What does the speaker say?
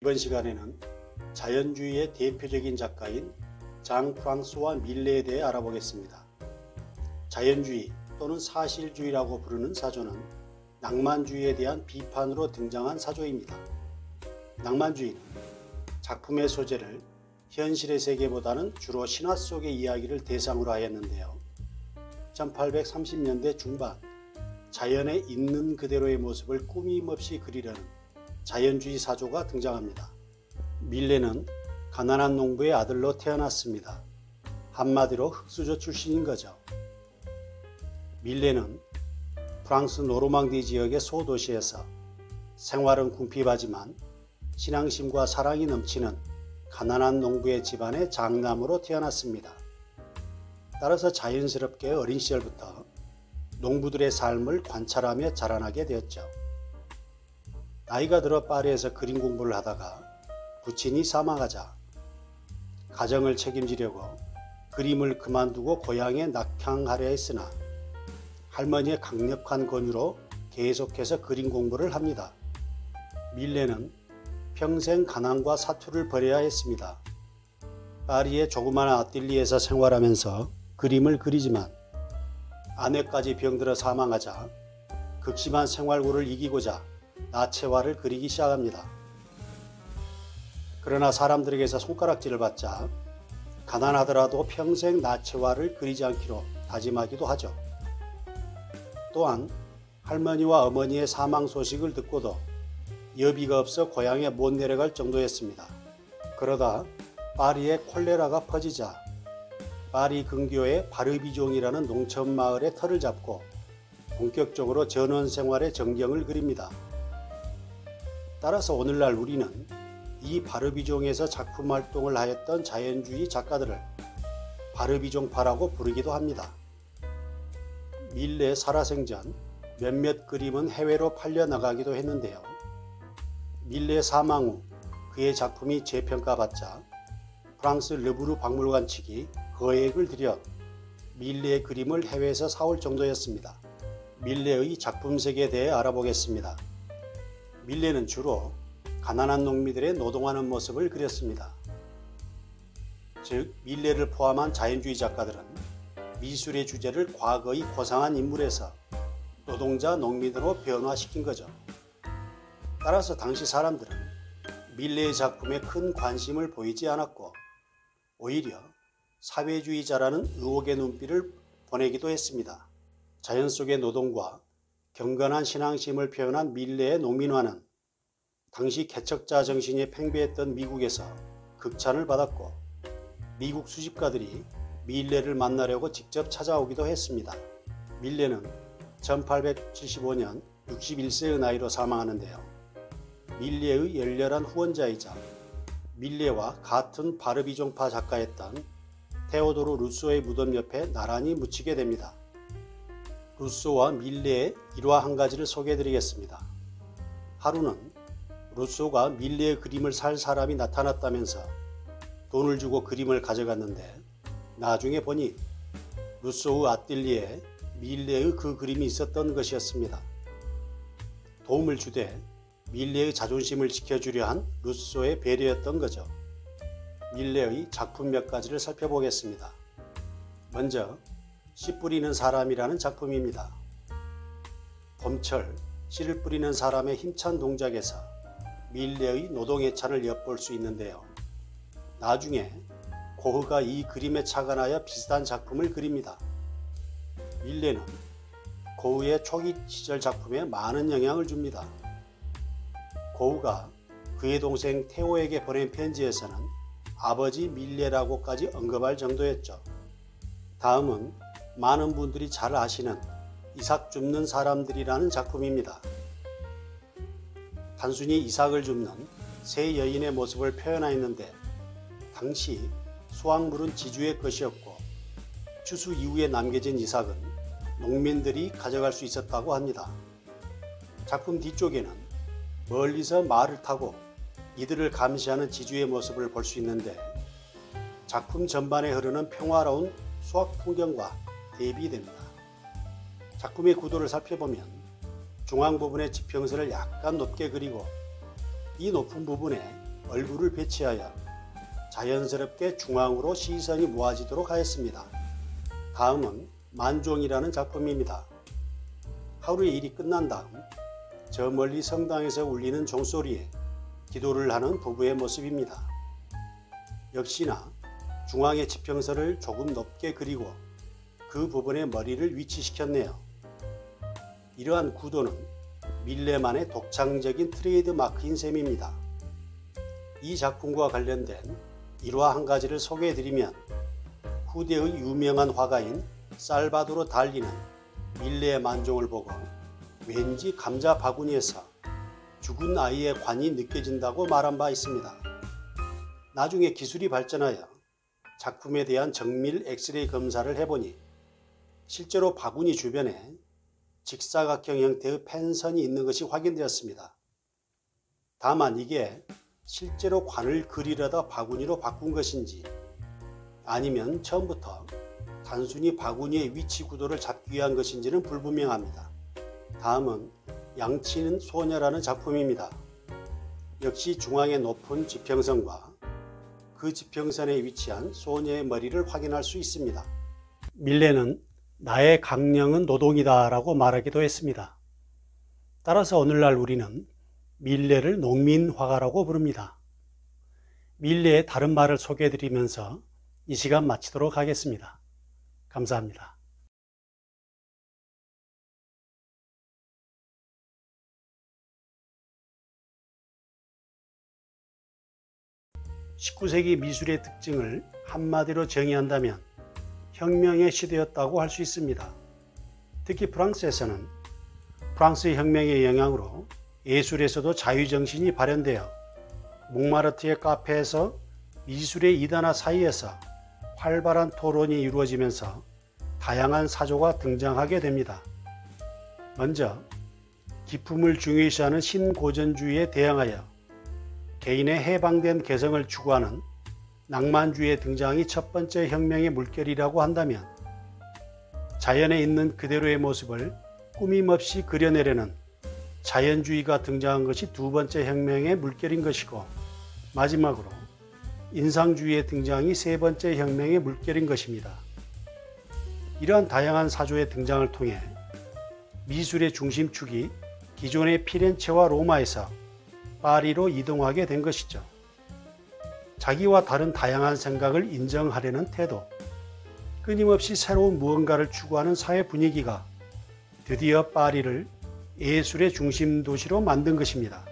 이번 시간에는 자연주의의 대표적인 작가인 장 프랑스와 밀레에 대해 알아보겠습니다. 자연주의 또는 사실주의라고 부르는 사조는 낭만주의에 대한 비판으로 등장한 사조입니다. 낭만주의는 작품의 소재를 현실의 세계보다는 주로 신화 속의 이야기를 대상으로 하였는데요. 1830년대 중반 자연에 있는 그대로의 모습을 꾸밈없이 그리려는 자연주의 사조가 등장합니다. 밀레는 가난한 농부의 아들로 태어났습니다. 한마디로 흙수저 출신인 거죠. 밀레는 프랑스 노르망디 지역의 소도시에서 생활은 궁핍하지만 신앙심과 사랑이 넘치는 가난한 농부의 집안의 장남으로 태어났습니다. 따라서 자연스럽게 어린 시절부터 농부들의 삶을 관찰하며 자라나게 되었죠. 나이가 들어 파리에서 그림 공부를 하다가 부친이 사망하자 가정을 책임지려고 그림을 그만두고 고향에 낙향하려 했으나 할머니의 강력한 권유로 계속해서 그림 공부를 합니다. 밀레는 평생 가난과 사투를 벌여야 했습니다. 파리의 조그마한 아뜰리에서 생활하면서 그림을 그리지만 아내까지 병들어 사망하자 극심한 생활고를 이기고자 나체화를 그리기 시작합니다. 그러나 사람들에게서 손가락질을 받자 가난하더라도 평생 나체화를 그리지 않기로 다짐하기도 하죠. 또한 할머니와 어머니의 사망 소식을 듣고도 여비가 없어 고향에 못 내려갈 정도였습니다. 그러다 파리에 콜레라가 퍼지자 파리 근교의 바르비종이라는 농촌 마을에 터를 잡고 본격적으로 전원 생활의 전경을 그립니다. 따라서 오늘날 우리는 이 바르비종에서 작품 활동을 하였던 자연주의 작가들을 바르비종파라고 부르기도 합니다. 밀레 살아생전 몇몇 그림은 해외로 팔려나가기도 했는데요. 밀레 사망 후 그의 작품이 재평가받자 프랑스 르브르 박물관 측이 거액을 들여 밀레의 그림을 해외에서 사올 정도였습니다. 밀레의 작품 세계에 대해 알아보겠습니다. 밀레는 주로 가난한 농민들의 노동하는 모습을 그렸습니다. 즉 밀레를 포함한 자연주의 작가들은 미술의 주제를 과거의 고상한 인물에서 노동자 농민으로 변화시킨 거죠. 따라서 당시 사람들은 밀레의 작품에 큰 관심을 보이지 않았고 오히려 사회주의자라는 의혹의 눈빛을 보내기도 했습니다. 자연 속의 노동과 경건한 신앙심을 표현한 밀레의 농민화는 당시 개척자 정신이 팽배했던 미국에서 극찬을 받았고 미국 수집가들이 밀레를 만나려고 직접 찾아오기도 했습니다. 밀레는 1875년 61세의 나이로 사망하는데요. 밀레의 열렬한 후원자이자 밀레와 같은 바르비종파 작가였던 테오도르 루소의 무덤 옆에 나란히 묻히게 됩니다. 루소와 밀레의 일화 한 가지를 소개해드리겠습니다. 하루는 루소가 밀레의 그림을 살 사람이 나타났다면서 돈을 주고 그림을 가져갔는데 나중에 보니 루소의 아뜰리에 밀레의 그 그림이 있었던 것이었습니다. 도움을 주되 밀레의 자존심을 지켜주려 한 루소의 배려였던 거죠. 밀레의 작품 몇 가지를 살펴보겠습니다. 먼저 씨 뿌리는 사람이라는 작품입니다. 봄철 씨를 뿌리는 사람의 힘찬 동작에서 밀레의 노동애찬을 엿볼 수 있는데요. 나중에 고흐가 이 그림에 착안하여 비슷한 작품을 그립니다. 밀레는 고흐의 초기 시절 작품에 많은 영향을 줍니다. 고흐가 그의 동생 테오에게 보낸 편지에서는 아버지 밀레라고까지 언급할 정도였죠. 다음은 많은 분들이 잘 아시는 이삭 줍는 사람들이라는 작품입니다. 단순히 이삭을 줍는 세 여인의 모습을 표현하였는데 당시 수확물은 지주의 것이었고 추수 이후에 남겨진 이삭은 농민들이 가져갈 수 있었다고 합니다. 작품 뒤쪽에는 멀리서 말을 타고 이들을 감시하는 지주의 모습을 볼 수 있는데 작품 전반에 흐르는 평화로운 수확 풍경과 대비됩니다. 작품의 구도를 살펴보면 중앙 부분의 지평선을 약간 높게 그리고 이 높은 부분에 얼굴을 배치하여 자연스럽게 중앙으로 시선이 모아지도록 하였습니다. 다음은 만종이라는 작품입니다. 하루의 일이 끝난 다음 저 멀리 성당에서 울리는 종소리에 기도를 하는 부부의 모습입니다. 역시나 중앙의 지평선을 조금 높게 그리고 그 부분에 머리를 위치시켰네요. 이러한 구도는 밀레만의 독창적인 트레이드 마크인 셈입니다. 이 작품과 관련된 일화 한 가지를 소개해드리면 후대의 유명한 화가인 살바도르 달리는 밀레의 만종을 보고 왠지 감자 바구니에서 죽은 아이의 관이 느껴진다고 말한 바 있습니다. 나중에 기술이 발전하여 작품에 대한 정밀 엑스레이 검사를 해보니 실제로 바구니 주변에 직사각형 형태의 펜선이 있는 것이 확인되었습니다. 다만 이게 실제로 관을 그리려다 바구니로 바꾼 것인지 아니면 처음부터 단순히 바구니의 위치 구도를 잡기 위한 것인지는 불분명합니다. 다음은 양치는 소녀라는 작품입니다. 역시 중앙의 높은 지평선과 그 지평선에 위치한 소녀의 머리를 확인할 수 있습니다. 밀레는 나의 강령은 노동이다 라고 말하기도 했습니다. 따라서 오늘날 우리는 밀레를 농민화가라고 부릅니다. 밀레의 다른 말을 소개해드리면서 이 시간 마치도록 하겠습니다. 감사합니다. 19세기 미술의 특징을 한마디로 정의한다면 혁명의 시대였다고 할 수 있습니다. 특히 프랑스에서는 프랑스 혁명의 영향으로 예술에서도 자유정신이 발현되어 몽마르트의 카페에서 미술의 이단화 사이에서 활발한 토론이 이루어지면서 다양한 사조가 등장하게 됩니다. 먼저 기품을 중요시하는 신고전주의에 대항하여 개인의 해방된 개성을 추구하는 낭만주의의 등장이 첫 번째 혁명의 물결이라고 한다면 자연에 있는 그대로의 모습을 꾸밈없이 그려내려는 자연주의가 등장한 것이 두 번째 혁명의 물결인 것이고 마지막으로 인상주의의 등장이 세 번째 혁명의 물결인 것입니다. 이러한 다양한 사조의 등장을 통해 미술의 중심축이 기존의 피렌체와 로마에서 파리로 이동하게 된 것이죠. 자기와 다른 다양한 생각을 인정하려는 태도, 끊임없이 새로운 무언가를 추구하는 사회 분위기가 드디어 파리를 예술의 중심 도시로 만든 것입니다.